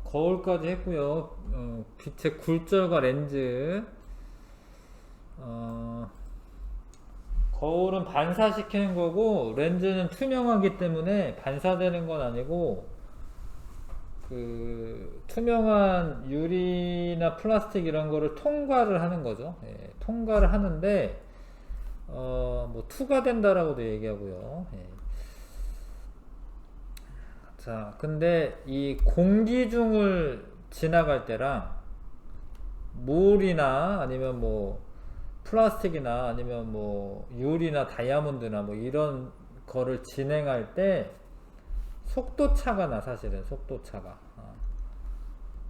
거울까지 했고요. 빛의 굴절과 렌즈. 거울은 반사시키는 거고 렌즈는 투명하기 때문에 반사되는 건 아니고 그 투명한 유리나 플라스틱 이런 거를 통과를 하는 거죠. 예, 통과를 하는데 뭐 투과된다라고도 얘기하고요. 예. 자, 근데 이 공기 중을 지나갈 때랑 물이나 아니면 뭐 플라스틱이나 아니면 뭐 유리나 다이아몬드나 뭐 이런 거를 진행할 때 속도 차가 나. 사실은 속도 차가.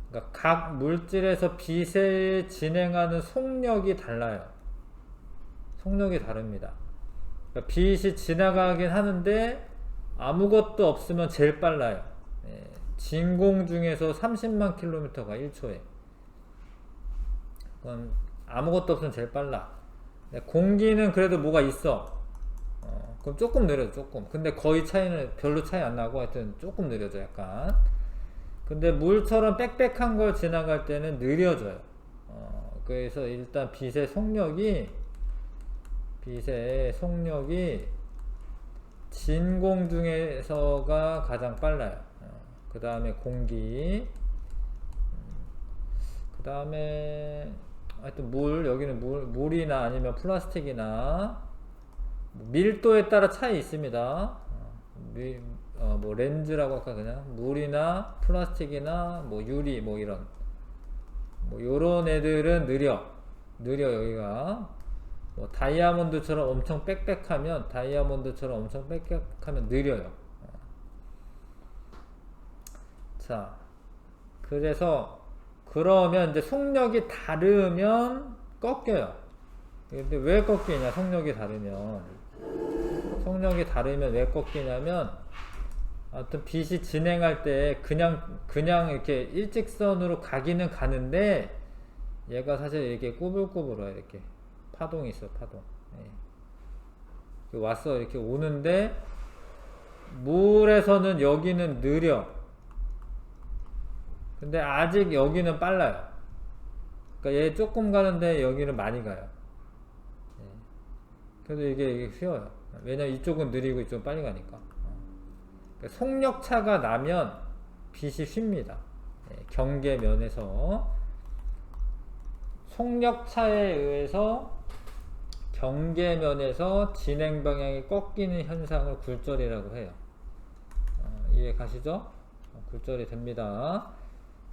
그러니까 각 물질에서 빛을 진행하는 속력이 달라요. 속력이 다릅니다. 그러니까 빛이 지나가긴 하는데 아무것도 없으면 제일 빨라요. 예, 진공 중에서 30만 킬로미터가 1초에. 그건 아무것도 없으면 제일 빨라. 공기는 그래도 뭐가 있어. 그럼 조금 느려져, 조금. 근데 거의 차이는 별로 차이 안 나고 하여튼 조금 느려져, 약간. 근데 물처럼 빽빽한 걸 지나갈 때는 느려져요. 그래서 일단 빛의 속력이 진공 중에서가 가장 빨라요. 그 다음에 공기, 그 다음에 하여튼 여기는 물이나 아니면 플라스틱이나 밀도에 따라 차이 있습니다. 뭐 렌즈라고 할까, 그냥 물이나 플라스틱이나 뭐 유리 뭐 이런 뭐 요런 애들은 느려 여기가. 뭐 다이아몬드처럼 엄청 빽빽하면 느려요. 자, 그러면 이제 속력이 다르면 꺾여요. 근데 왜 꺾이냐? 속력이 다르면 왜 꺾이냐면, 하여튼 빛이 진행할 때 그냥 이렇게 일직선으로 가기는 가는데 얘가 사실 이렇게 꾸불꾸불해요. 이렇게 파동이 있어, 파동. 예. 왔어, 이렇게 오는데 물에서는 여기는 느려. 근데 아직 여기는 빨라요. 그러니까 얘 조금 가는데 여기는 많이 가요. 예. 그래도 이게 쉬워요. 왜냐면 이쪽은 느리고 이쪽은 빨리 가니까. 그러니까 속력 차가 나면 빛이 쉽니다. 예. 경계면에서 속력 차에 의해서 경계면에서 진행 방향이 꺾이는 현상을 굴절이라고 해요. 이해 가시죠? 굴절이 됩니다.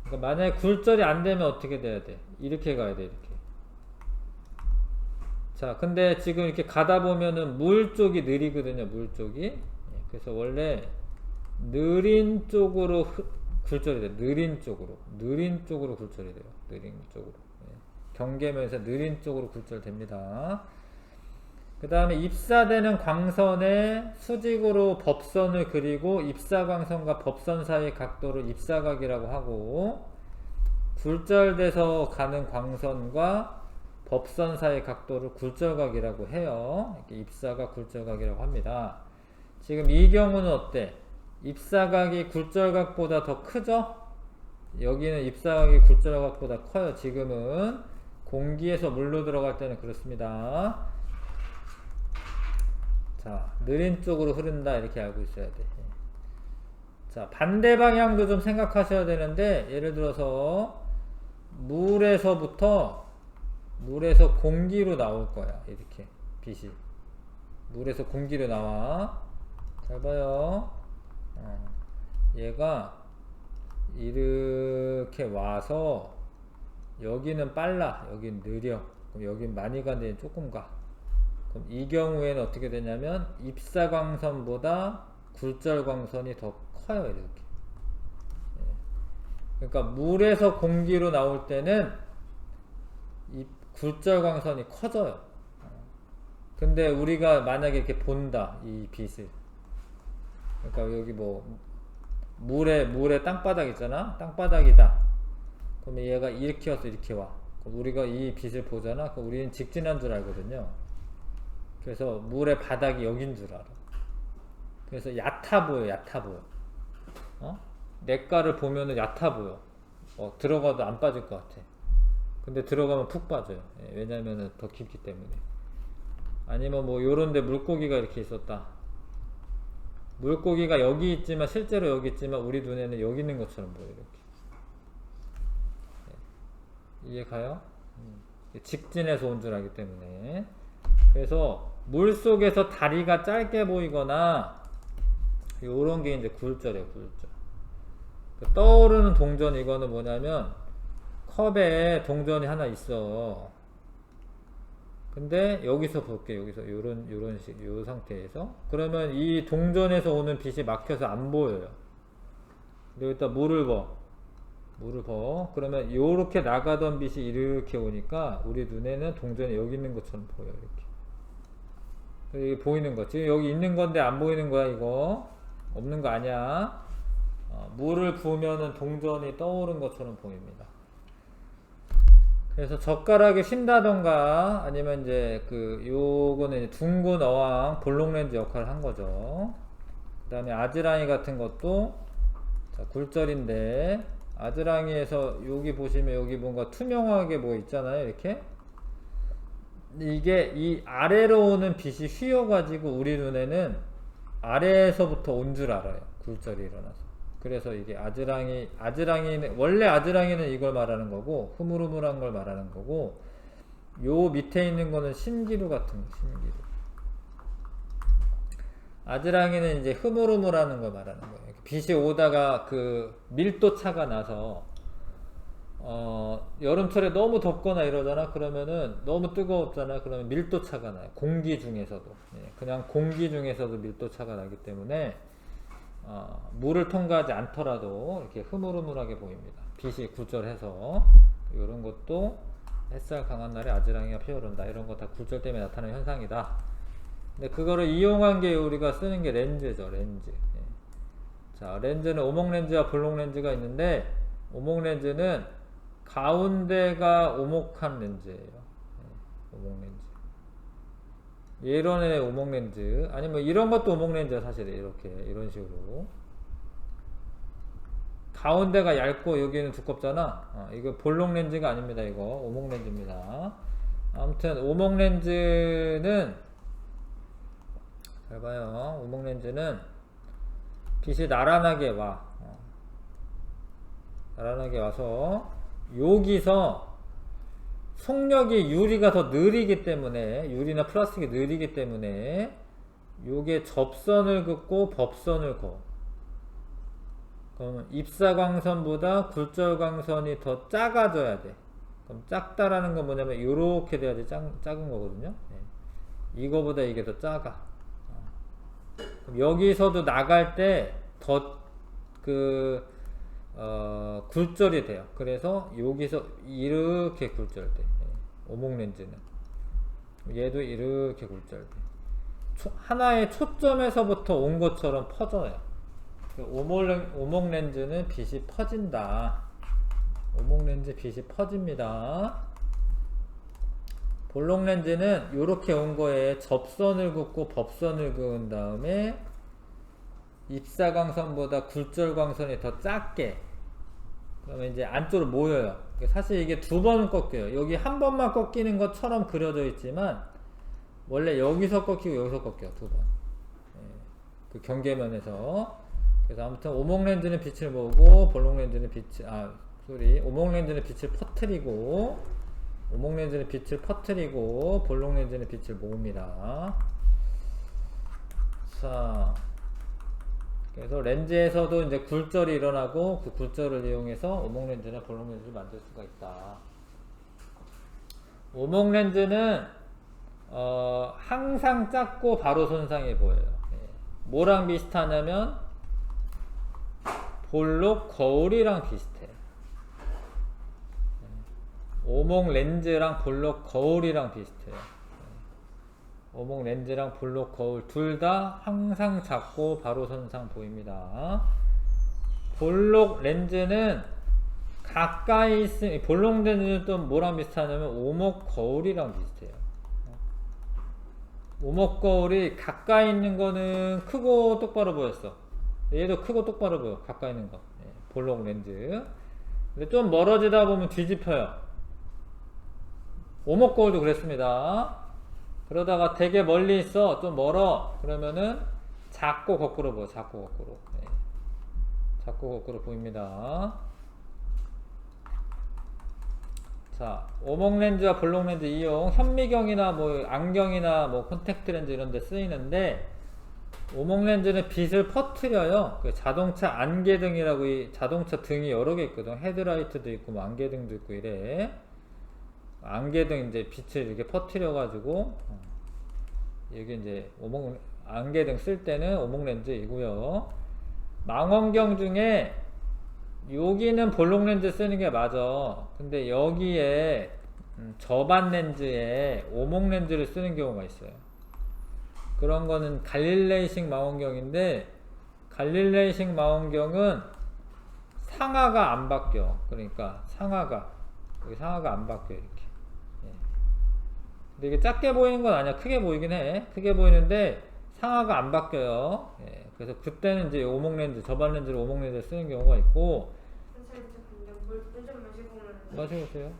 그러니까 만약에 굴절이 안 되면 어떻게 돼야 돼? 이렇게 가야 돼, 이렇게. 자, 근데 지금 이렇게 가다 보면은 물 쪽이 느리거든요, 물 쪽이. 그래서 원래 느린 쪽으로 굴절이 돼요. 느린 쪽으로 굴절이 돼요. 느린 쪽으로. 경계면에서 느린 쪽으로 굴절됩니다. 그 다음에 입사되는 광선에 수직으로 법선을 그리고 입사광선과 법선 사이의 각도를 입사각이라고 하고, 굴절돼서 가는 광선과 법선 사이의 각도를 굴절각이라고 해요. 이렇게 입사각, 굴절각이라고 합니다. 지금 이 경우는 어때? 입사각이 굴절각보다 더 크죠? 여기는 입사각이 굴절각보다 커요. 지금은 공기에서 물로 들어갈 때는 그렇습니다. 자, 느린 쪽으로 흐른다, 이렇게 알고 있어야 돼. 자, 반대 방향도 좀 생각하셔야 되는데, 예를 들어서 물에서 공기로 나올 거야. 이렇게 빛이 물에서 공기로 나와. 잘 봐요. 얘가 이렇게 와서 여기는 빨라, 여긴 느려. 그럼 여긴 많이 가는데 조금 가. 그럼 이 경우에는 어떻게 되냐면 입사광선보다 굴절광선이 더 커요, 이렇게. 그러니까 물에서 공기로 나올 때는 이 굴절광선이 커져요. 근데 우리가 만약에 이렇게 본다, 이 빛을. 그러니까 여기 뭐 물에 땅바닥 있잖아. 땅바닥이다. 그러면 얘가 이렇게 와서 이렇게 와. 그럼 우리가 이 빛을 보잖아. 그럼 우리는 직진한 줄 알거든요. 그래서 물의 바닥이 여긴 줄 알아. 그래서 얕아 보여. 어? 내과를 보면은 얕아 보여. 들어가도 안 빠질 것 같아. 근데 들어가면 푹 빠져요. 예, 왜냐면은 더 깊기 때문에. 아니면 뭐 요런데 물고기가 이렇게 있었다. 물고기가 여기 있지만 실제로 여기 있지만 우리 눈에는 여기 있는 것처럼 보여. 이렇게. 예. 이해 가요? 직진해서 온 줄 알기 때문에. 그래서 물 속에서 다리가 짧게 보이거나 요런 게 이제 굴절이에요. 굴절. 떠오르는 동전 이거는 뭐냐면 컵에 동전이 하나 있어. 근데 여기서 볼게. 여기서 요런 식, 요 상태에서 그러면 이 동전에서 오는 빛이 막혀서 안 보여요. 여기다 물을 버. 그러면 요렇게 나가던 빛이 이렇게 오니까 우리 눈에는 동전이 여기 있는 것처럼 보여. 이렇게. 이게 보이는 거. 지금 여기 있는 건데 안 보이는 거야. 이거 없는 거 아니야. 물을 부으면은 동전이 떠오른 것처럼 보입니다. 그래서 젓가락에 쉰다던가 아니면 이제 요거는 둥근 어항 볼록 렌즈 역할을 한 거죠. 그 다음에 아즈랑이 같은 것도 자, 굴절인데 아즈랑이에서 여기 보시면 여기 뭔가 투명하게 뭐 있잖아요. 이렇게 이게 이 아래로 오는 빛이 휘어가지고 우리 눈에는 아래에서부터 온 줄 알아요. 굴절이 일어나서. 그래서 이게 아즈랑이는 원래 아즈랑이는 이걸 말하는 거고 흐물흐물한 걸 말하는 거고 요 밑에 있는 거는 신기루 같은 거. 신기루. 아즈랑이는 이제 흐물흐물하는 걸 말하는 거예요. 빛이 오다가 밀도 차가 나서 여름철에 너무 덥거나 이러잖아. 그러면은 너무 뜨거웠잖아. 그러면 밀도 차가 나요. 공기 중에서도. 그냥 공기 중에서도 밀도 차가 나기 때문에 물을 통과하지 않더라도 이렇게 흐물흐물하게 보입니다. 빛이 굴절해서. 이런 것도 햇살 강한 날에 아즈랑이가 피어오른다. 이런 거 다 굴절 때문에 나타나는 현상이다. 근데 그거를 이용한 게 우리가 쓰는 게 렌즈죠. 렌즈. 자, 렌즈는 오목 렌즈와 볼록 렌즈가 있는데 오목 렌즈는 가운데가 오목한 렌즈예요. 오목 렌즈. 이런 애 오목 렌즈. 아니면 이런 것도 오목 렌즈야, 사실. 이렇게, 이런 식으로. 가운데가 얇고 여기는 두껍잖아. 이거 볼록 렌즈가 아닙니다. 이거 오목 렌즈입니다. 아무튼 오목 렌즈는 잘 봐요. 오목 렌즈는 빛이 나란하게 와. 나란하게 와서 여기서 속력이 유리가 더 느리기 때문에 유리나 플라스틱이 느리기 때문에 요게 접선을 긋고 법선을 그어. 그럼 입사광선보다 굴절광선이 더 작아져야 돼. 그럼 작다라는 건 뭐냐면 요렇게 돼야지 작은 거거든요. 이거보다 이게 더 작아. 그럼 여기서도 나갈 때 더 굴절이 돼요. 그래서 여기서 이렇게 굴절돼. 오목 렌즈는 얘도 이렇게 굴절돼. 하나의 초점에서부터 온 것처럼 퍼져요. 오목 렌즈는 빛이 퍼진다. 오목 렌즈 빛이 퍼집니다. 볼록 렌즈는 이렇게 온 거에 접선을 긋고 법선을 그은 다음에 입사광선보다 굴절광선이 더 작게, 그러면 이제 안쪽으로 모여요. 사실 이게 두 번 꺾여요. 여기 한 번만 꺾이는 것처럼 그려져 있지만 원래 여기서 꺾이고 여기서 꺾여. 두 번. 그 경계면에서. 그래서 아무튼 오목 렌즈는 빛을 모으고 볼록 렌즈는 오목 렌즈는 빛을 퍼뜨리고 오목 렌즈는 빛을 퍼뜨리고 볼록 렌즈는 빛을 모읍니다. 자, 그래서 렌즈에서도 이제 굴절이 일어나고 그 굴절을 이용해서 오목 렌즈나 볼록 렌즈를 만들 수가 있다. 오목 렌즈는 항상 작고 바로 손상해 보여요. 뭐랑 비슷하냐면 볼록 거울이랑 비슷해. 오목 렌즈랑 볼록 거울이랑 비슷해요. 오목 렌즈랑 볼록 거울 둘 다 항상 작고 바로 손상 보입니다. 볼록 렌즈는 가까이 있으면, 볼록 렌즈는 또 뭐랑 비슷하냐면 오목 거울이랑 비슷해요. 오목 거울이 가까이 있는 거는 크고 똑바로 보였어. 얘도 크고 똑바로 보여. 가까이 있는 거. 볼록 렌즈. 근데 좀 멀어지다 보면 뒤집혀요. 오목 거울도 그랬습니다. 그러다가 되게 멀리 있어, 좀 멀어, 그러면은 작고 거꾸로 보여. 작고 거꾸로. 네. 작고 거꾸로 보입니다. 자, 오목 렌즈와 볼록 렌즈 이용. 현미경이나 뭐 안경이나 뭐 콘택트 렌즈 이런 데 쓰이는데, 오목 렌즈는 빛을 퍼뜨려요. 그 자동차 안개등이라고, 이 자동차 등이 여러 개 있거든. 헤드라이트도 있고 뭐 안개등도 있고 이래. 안개등 이제 빛을 이렇게 퍼뜨려 가지고, 여기 이제 안개등 쓸 때는 오목 렌즈이고요. 망원경 중에 여기는 볼록 렌즈 쓰는 게 맞아. 근데 여기에 저반 렌즈에 오목 렌즈를 쓰는 경우가 있어요. 그런 거는 갈릴레이식 망원경인데, 갈릴레이식 망원경은 상하가 안 바뀌어. 그러니까 여기 상하가 안 바뀌어 이렇게. 예. 근데 이게 작게 보이는 건 아니야. 크게 보이긴 해. 크게 보이는데 상하가 안 바뀌어요. 예. 그래서 그때는 이제 오목 렌즈, 저반 렌즈를 오목 렌즈를 쓰는 경우가 있고. 마셔보세요.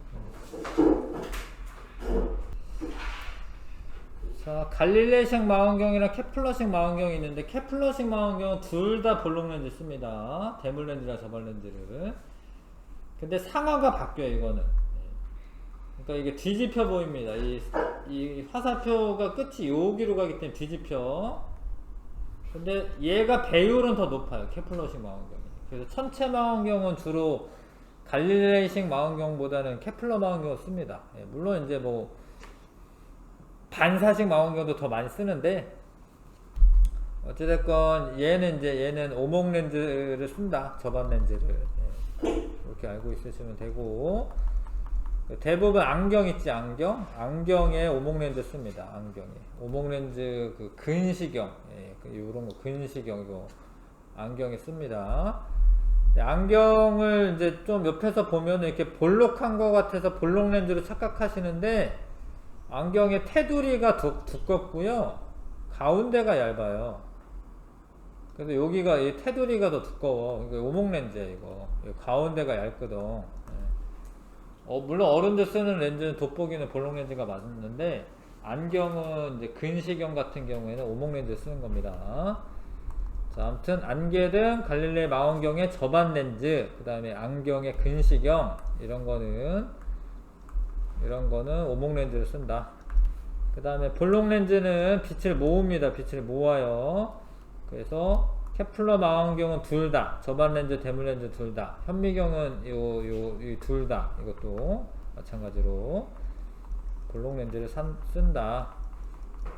자, 갈릴레이식 망원경이랑 케플러식 망원경이 있는데, 케플러식 망원경은 둘 다 볼록 렌즈 씁니다. 대물 렌즈랑 저반 렌즈를. 근데 상하가 바뀌어요, 이거는. 그러니까 이게 뒤집혀 보입니다. 이 화살표가 끝이 여기로 가기 때문에 뒤집혀. 근데 얘가 배율은 더 높아요, 케플러식 망원경이. 그래서 천체 망원경은 주로 갈릴레이식 망원경보다는 케플러 망원경을 씁니다. 예, 물론 이제 뭐 반사식 망원경도 더 많이 쓰는데, 어찌됐건 얘는 오목 렌즈를 쓴다. 저반 렌즈를. 예, 이렇게 알고 있으시면 되고, 대부분 안경 있지, 안경에 오목 렌즈 씁니다. 안경에 오목 렌즈, 그 근시경, 예, 요런 거 근시경, 이거 안경에 씁니다. 안경을 이제 좀 옆에서 보면 이렇게 볼록한 것 같아서 볼록 렌즈로 착각하시는데, 안경의 테두리가 두껍고요, 가운데가 얇아요. 그래서 여기가 이 테두리가 더 두꺼워. 이거 오목 렌즈야, 이거. 가운데가 얇거든. 물론 어른들 쓰는 렌즈는 돋보기는 볼록 렌즈가 맞는데, 안경은 이제 근시경 같은 경우에는 오목 렌즈 쓰는 겁니다. 자, 아무튼 안개등, 갈릴레이 망원경의 저반 렌즈, 그 다음에 안경의 근시경, 이런 거는 오목 렌즈를 쓴다. 그 다음에 볼록 렌즈는 빛을 모읍니다. 빛을 모아요. 그래서 케플러 망원경은 둘 다, 저반 렌즈, 대물 렌즈 둘 다. 현미경은 이 둘 다, 이것도 마찬가지로 볼록 렌즈를 쓴다.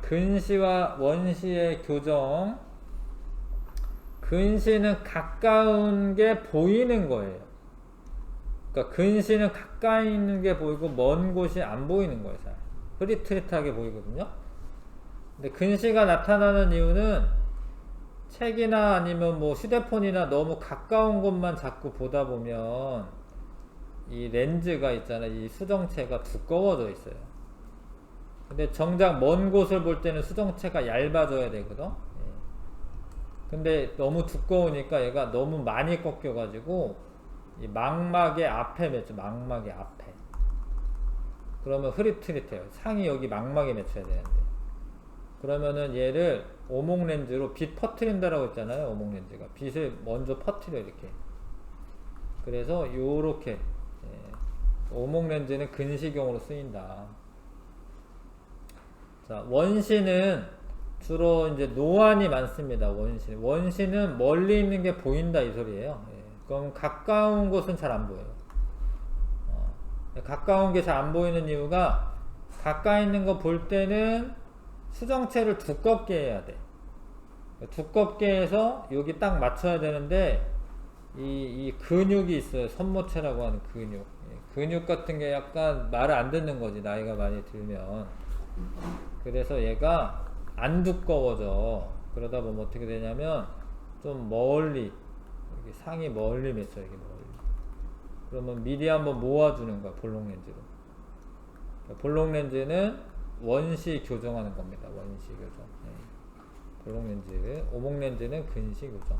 근시와 원시의 교정. 근시는 가까운 게 보이는 거예요. 그러니까 근시는 가까이 있는 게 보이고 먼 곳이 안 보이는 거예요. 잘 흐릿흐릿하게 보이거든요. 근데 근시가 나타나는 이유는 책이나 아니면 뭐 휴대폰이나 너무 가까운 곳만 자꾸 보다 보면 이 렌즈가 있잖아요. 이 수정체가 두꺼워져 있어요. 근데 정작 먼 곳을 볼 때는 수정체가 얇아져야 되거든. 근데 너무 두꺼우니까 얘가 너무 많이 꺾여 가지고 이 망막의 앞에 맺혀. 망막의 앞에. 그러면 흐릿흐릿해요. 상이 여기 망막에 맺혀야 되는데, 그러면은 얘를 오목 렌즈로 빛 퍼뜨린다라고 했잖아요. 오목 렌즈가 빛을 먼저 퍼뜨려 이렇게. 그래서 요렇게, 오목 렌즈는 근시경으로 쓰인다. 자, 원시는 주로 이제 노안이 많습니다. 원시는 멀리 있는 게 보인다 이 소리예요. 그럼 가까운 곳은 잘 안 보여요. 가까운 게 잘 안 보이는 이유가, 가까이 있는 거 볼 때는 수정체를 두껍게 해야 돼. 두껍게 해서 여기 딱 맞춰야 되는데, 이 근육이 있어요. 손모체라고 하는 근육. 근육 같은 게 약간 말을 안 듣는 거지, 나이가 많이 들면. 그래서 얘가 안 두꺼워져. 그러다 보면 어떻게 되냐면, 좀 멀리, 여기 상이 멀리 맺혀, 여기 멀리. 그러면 미리 한번 모아주는 거야, 볼록 렌즈로. 볼록 렌즈는 원시 교정하는 겁니다. 원시 교정. 볼록 렌즈. 오목 렌즈는 근시 교정.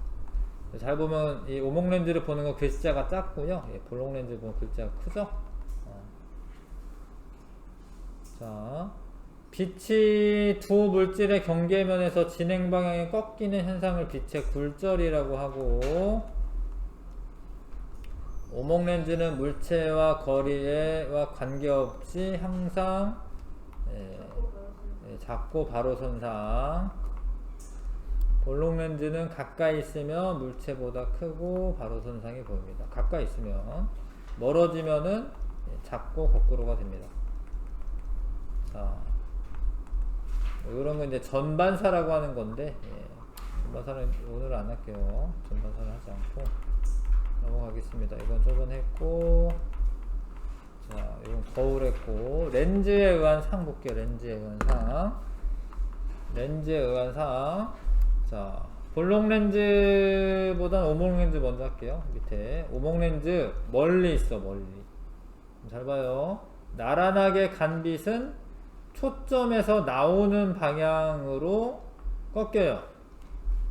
잘 보면 이 오목 렌즈를 보는 건 글자가 작고요. 예, 볼록 렌즈 보면 글자가 크죠. 자, 빛이 두 물질의 경계면에서 진행 방향이 꺾이는 현상을 빛의 굴절이라고 하고, 오목 렌즈는 물체와 거리와 관계없이 항상 작고 바로 선상. 볼록 렌즈는 가까이 있으면 물체보다 크고 바로 선상이 보입니다. 가까이 있으면, 멀어지면은 작고 거꾸로가 됩니다. 자, 이런 건 이제 전반사라고 하는 건데, 전반사는 오늘 안 할게요. 전반사를 하지 않고 넘어가겠습니다. 이건 저번에 했고, 자, 이건 거울 했고, 렌즈에 의한 상 볼게요. 렌즈에 의한 상. 렌즈에 의한 상. 자, 볼록 렌즈보단 오목 렌즈 먼저 할게요. 밑에 오목 렌즈 멀리 있어. 멀리. 잘 봐요. 나란하게 간 빛은 초점에서 나오는 방향으로 꺾여요.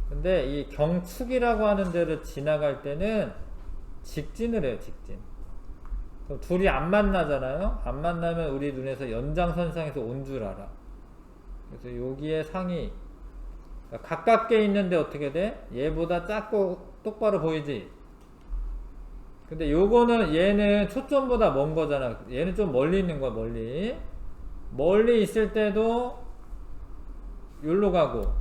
근데 이 경축이라고 하는 데를 지나갈 때는 직진을 해요. 직진. 그럼 둘이 안 만나잖아요. 안 만나면 우리 눈에서 연장선상에서 온 줄 알아. 그래서 여기에 상이 가깝게 있는데 어떻게 돼? 얘보다 작고 똑바로 보이지? 근데 요거는 얘는 초점보다 먼 거잖아. 얘는 좀 멀리 있는 거야. 멀리 있을 때도 여기로 가고,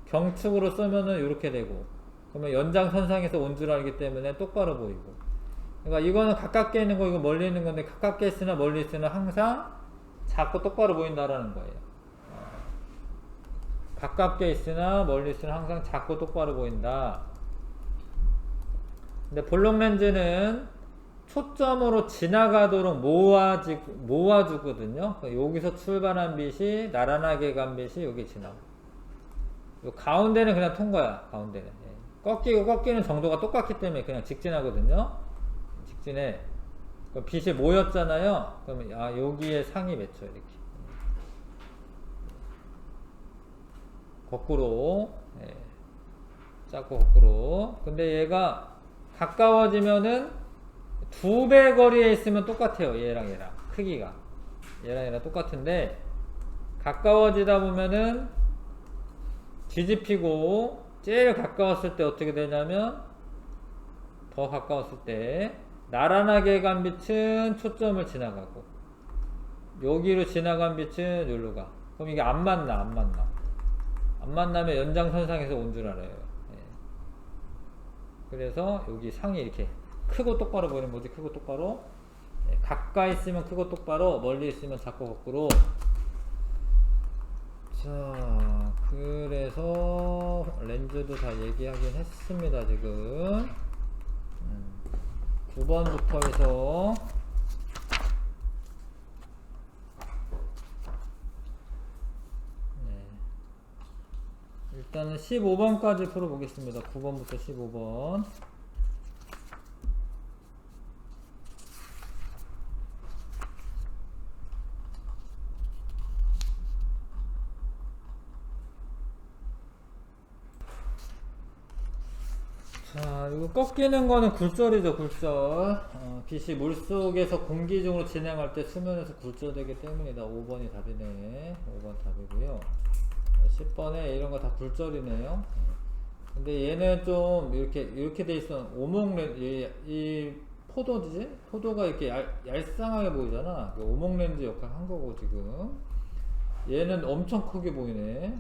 경축으로 쓰면은 이렇게 되고, 그러면 연장선상에서 온 줄 알기 때문에 똑바로 보이고. 그러니까 이거는 가깝게 있는 거, 이거 멀리 있는 건데, 가깝게 있으나 멀리 있으나 항상 작고 똑바로 보인다라는 거예요. 가깝게 있으나 멀리 있으나 항상 작고 똑바로 보인다. 근데 볼록 렌즈는 초점으로 지나가도록 모아주거든요. 여기서 출발한 빛이 나란하게 간 빛이 여기 지나가. 요 가운데는 그냥 통과야. 가운데는 꺾이고 꺾이는 정도가 똑같기 때문에 그냥 직진하거든요. 직진해. 빛이 모였잖아요. 그러면 여기에 상이 맺혀. 이렇게 거꾸로. 작고 거꾸로. 근데 얘가 가까워지면은 2배 거리에 있으면 똑같아요. 얘랑 크기가 얘랑 똑같은데, 가까워지다 보면은 뒤집히고, 제일 가까웠을 때 어떻게 되냐면, 더 가까웠을 때 나란하게 간 빛은 초점을 지나가고, 여기로 지나간 빛은 여기로 가. 그럼 이게 안 만나면 연장선상에서 온 줄 알아요. 그래서 여기 상이 이렇게 크고 똑바로 보이는 거지. 크고 똑바로. 가까이 있으면 크고 똑바로, 멀리 있으면 작고 거꾸로. 자, 그래서 렌즈도 다 얘기하긴 했습니다. 지금 9번부터 해서 일단은 15번까지 풀어보겠습니다. 9번부터 15번. 자, 이거 꺾이는 거는 굴절이죠. 굴절. 빛이 물속에서 공기 중으로 진행할 때 수면에서 굴절되기 때문이다. 5번이 답이네. 5번 답이고요. 10번에 이런 거 다 굴절이네요. 근데 얘는 좀 이렇게 돼 있어. 이 포도가 이렇게 얄쌍하게 보이잖아. 오목 렌즈 역할 한 거고, 지금. 얘는 엄청 크게 보이네.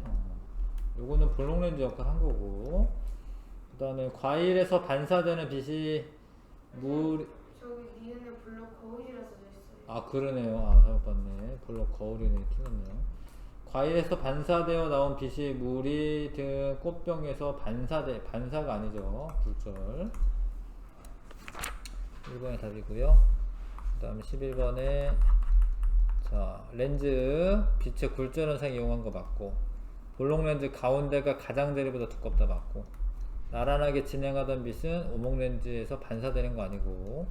요거는 볼록 렌즈 역할 한 거고. 그 다음에 과일에서 반사되는 빛이 저기 니은에 블록 거울이라 써져 있어요. 아, 그러네요. 잘못 봤네. 블록 거울이네. 틀렸네요. 과일에서 반사되어 나온 빛이 무리 등 꽃병에서 반사가 아니죠. 굴절. 1번이 답이고요. 그 다음에 11번에 자, 렌즈 빛의 굴절 현상 이용한 거 맞고, 볼록 렌즈 가운데가 가장자리보다 두껍다 맞고, 나란하게 진행하던 빛은 오목 렌즈에서 반사되는 거 아니고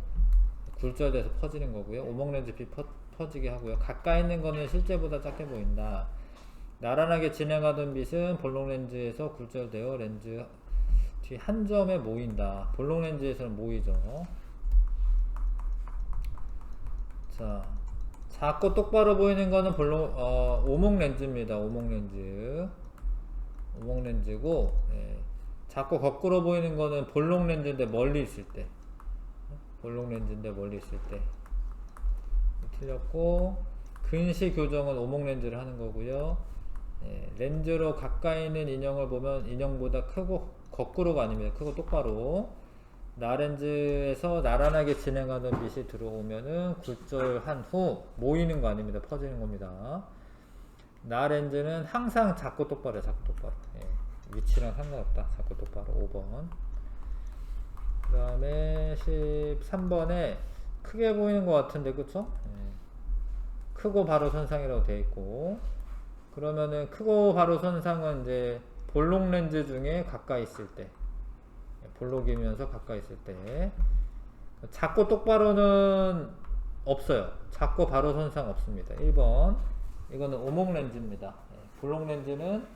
굴절돼서 퍼지는 거고요. 오목 렌즈 빛 퍼지게 하고요. 가까이 있는 거는 실제보다 작게 보인다. 나란하게 진행하던 빛은 볼록 렌즈에서 굴절되어 렌즈 뒤 한 점에 모인다. 볼록 렌즈에서는 모이죠. 자, 작고 똑바로 보이는 거는 오목 렌즈입니다. 오목 렌즈. 오목 렌즈고, 예. 작고 거꾸로 보이는 거는 볼록 렌즈인데 멀리 있을 때. 볼록 렌즈인데 멀리 있을 때. 틀렸고, 근시 교정은 오목 렌즈를 하는 거고요. 예. 렌즈로 가까이 있는 인형을 보면 인형보다 크고 거꾸로가 아닙니다. 크고 똑바로. 나렌즈에서 나란하게 진행하던 빛이 들어오면은 굴절한 후 모이는 거 아닙니다. 퍼지는 겁니다. 나렌즈는 항상 작고 똑바로, 작고 똑바로. 예. 위치랑 상관없다. 작고 똑바로. 5번. 그 다음에 13번에 크게 보이는 것 같은데, 그쵸? 예. 크고 바로 선상이라고 되어 있고, 그러면은 크고 바로 선상은 이제 볼록 렌즈 중에 가까이 있을 때, 볼록이면서 가까이 있을 때. 작고 똑바로는 없어요. 작고 바로 선상 없습니다. 1번. 이거는 오목 렌즈입니다. 볼록 렌즈는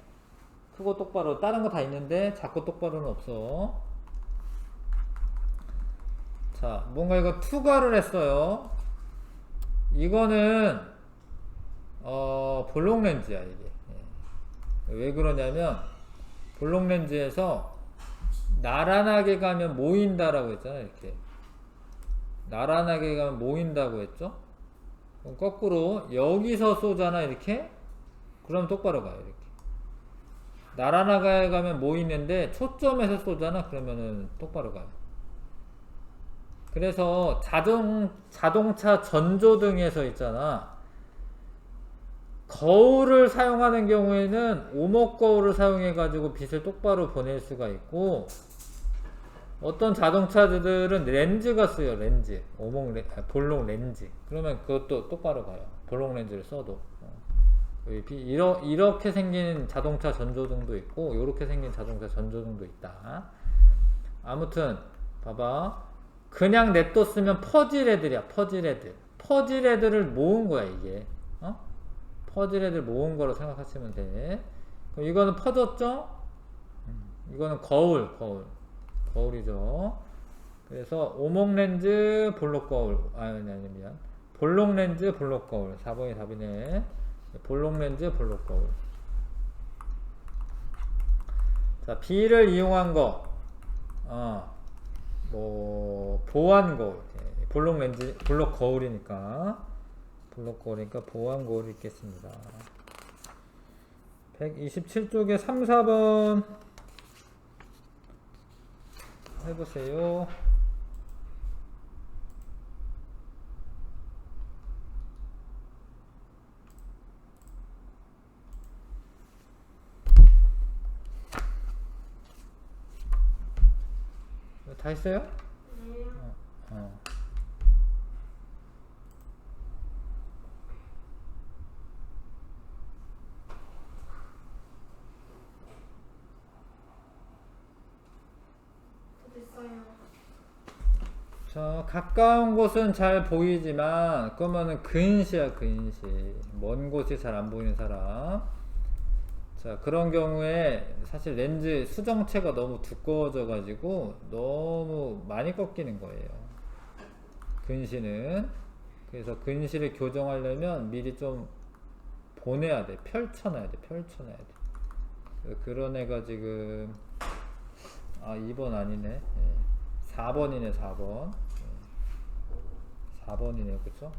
크고 똑바로, 다른 거 다 있는데 작고 똑바로는 없어. 자, 뭔가 이거 투과를 했어요. 이거는 볼록 렌즈야, 이게. 왜 그러냐면 볼록 렌즈에서 나란하게 가면 모인다라고 했잖아요. 이렇게 나란하게 가면 모인다고 했죠. 그럼 거꾸로 여기서 쏘잖아, 이렇게. 그럼 똑바로 가요, 이렇게. 나란하게 가면 모이는데 초점에서 쏘잖아. 그러면은 똑바로 가요. 그래서 자동차 전조등에서 있잖아, 거울을 사용하는 경우에는 오목 거울을 사용해 가지고 빛을 똑바로 보낼 수가 있고, 어떤 자동차들은 렌즈가 쓰여. 렌즈, 볼록 렌즈. 그러면 그것도 똑바로 가요. 볼록 렌즈를 써도. 이렇게 생긴 자동차 전조등도 있고, 이렇게 생긴 자동차 전조등도 있다. 아무튼 봐봐, 그냥 냅뒀으면 퍼즐애들이야. 퍼즐애들을 모은 거야, 이게. 퍼즐애들 모은 거로 생각하시면 돼. 그럼 이거는 퍼졌죠? 이거는 거울이죠. 그래서 오목 렌즈, 볼록 거울. 미안. 볼록 렌즈, 볼록 거울. 4번이 답이네. 볼록 렌즈, 볼록 거울. 자, B를 이용한 거. 보완 거울. 볼록 렌즈, 볼록 거울이니까 보완 거울이 있겠습니다. 127쪽에 3, 4번 해보세요. 다 했어요? 네. 됐어요. 자, 가까운 곳은 잘 보이지만 그러면은 근시야, 근시. 먼 곳이 잘 안 보이는 사람. 자, 그런 경우에 사실 렌즈 수정체가 너무 두꺼워져 가지고 너무 많이 꺾이는 거예요, 근시는. 그래서 근시를 교정하려면 미리 좀 보내야 돼. 펼쳐놔야 돼. 그런 애가 지금 2번 아니네. 4번이네. 4번. 4번이네요. 그쵸?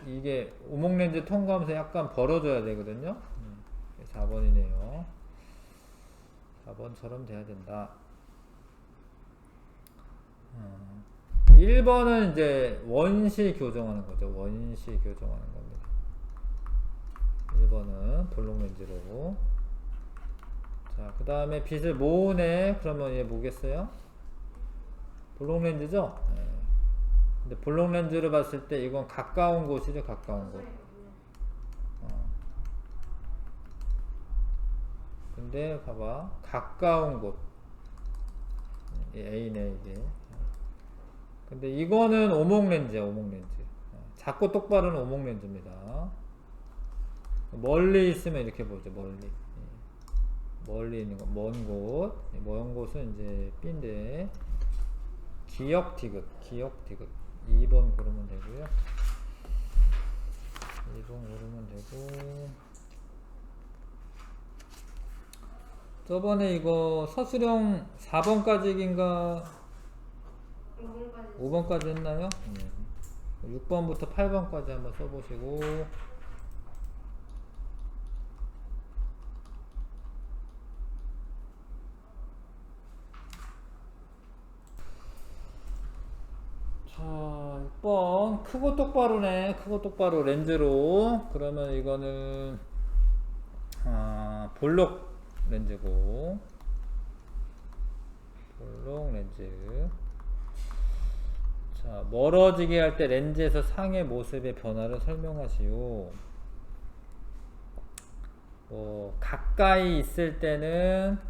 이게 오목 렌즈 통과하면서 약간 벌어져야 되거든요. 4번이네요. 4번처럼 돼야 된다. 1번은 이제 원시 교정하는 거죠. 원시 교정하는 겁니다. 1번은 볼록 렌즈로. 자, 그 다음에 빛을 모으네. 그러면 얘 뭐겠어요? 볼록 렌즈죠? 근데 볼록 렌즈를 봤을 때 이건 가까운 곳이죠. 가까운 곳. 근데 봐봐, 가까운 곳. A네, 이게. 근데 이거는 오목 렌즈야, 오목 렌즈. 작고 똑바로는 오목 렌즈입니다. 멀리 있으면 이렇게 보죠, 멀리. 멀리 있는 거, 먼 곳. 먼 곳은 이제 B인데, 기역 디귿. 2번 고르면 되고요. 2번 고르면 되고. 저번에 이거 서술형 4번까지인가 5번까지 5번까지 했나요? 6번부터 8번까지 한번 써보시고. 자, 6번 크고 똑바로네. 크고 똑바로 렌즈로. 그러면 이거는 볼록 렌즈고, 볼록 렌즈. 자, 멀어지게 할 때 렌즈에서 상의 모습의 변화를 설명하시오. 가까이 있을 때는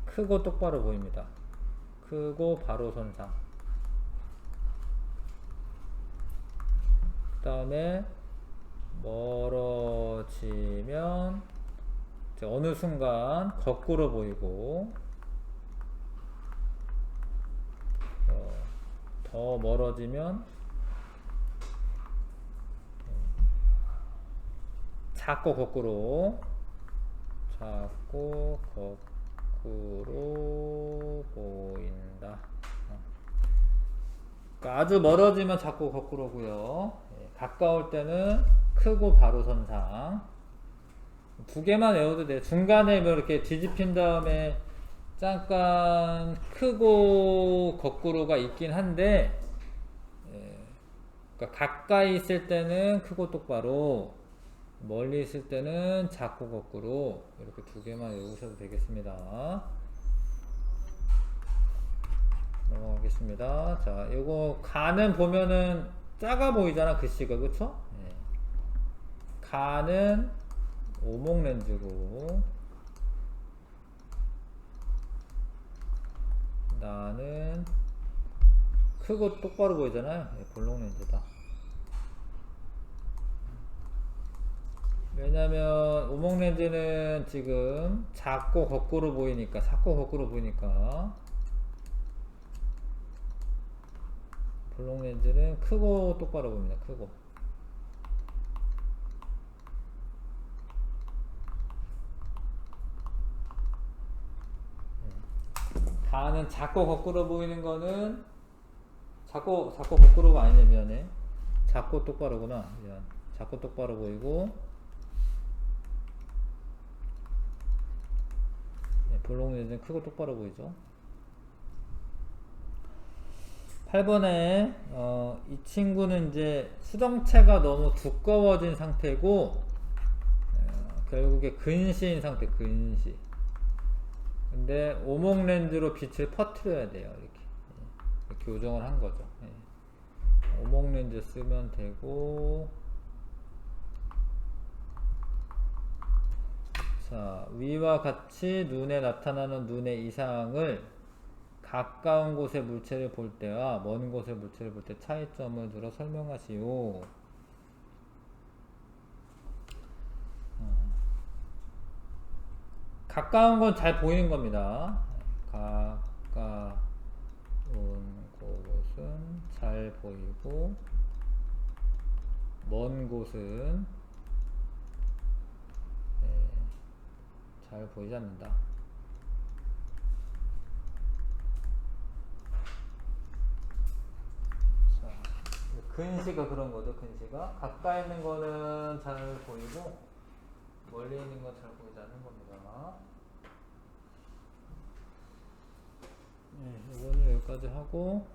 크고 똑바로 보입니다. 크고 바로 선상. 그 다음에 멀어지면 이제 어느 순간 거꾸로 보이고, 더 멀어지면 작고 거꾸로 보인다. 그러니까 아주 멀어지면 작고 거꾸로고요. 가까울 때는 크고 바로 선상. 두 개만 외워도 돼요. 중간에 뭐 이렇게 뒤집힌 다음에 잠깐 크고 거꾸로가 있긴 한데, 그러니까 가까이 있을 때는 크고 똑바로, 멀리 있을 때는 작고 거꾸로, 이렇게 두 개만 외우셔도 되겠습니다. 넘어가겠습니다. 자, 요거 가는 보면은 작아 보이잖아, 글씨가. 그쵸? 가는 오목 렌즈고, 나는 크고 똑바로 보이잖아요. 볼록 렌즈다. 왜냐면 오목 렌즈는 지금 작고 거꾸로 보이니까, 볼록 렌즈는 크고 똑바로 보입니다. 크고. 가는 작고 거꾸로 보이는 거는 작고 거꾸로가 아니네. 미안해. 작고 똑바로구나. 미안. 작고 똑바로 보이고, 볼록 렌즈는 크고 똑바로 보이죠. 8번에 이 친구는 이제 수정체가 너무 두꺼워진 상태고, 결국에 근시인 상태. 근시. 근데 오목 렌즈로 빛을 퍼뜨려야 돼요. 이렇게 교정을 한 거죠. 오목 렌즈 쓰면 되고. 자, 위와 같이 눈에 나타나는 눈의 이상을 가까운 곳의 물체를 볼 때와 먼 곳의 물체를 볼 때 차이점을 들어 설명하시오. 가까운 건 잘 보이는 겁니다. 가까운 곳은 잘 보이고, 먼 곳은 잘 보이지 않는다. 자, 근시가 그런 거죠. 근시가 가까이 있는 거는 잘 보이고, 멀리 있는 건 잘 보이지 않는 겁니다. 이거는 여기까지 하고,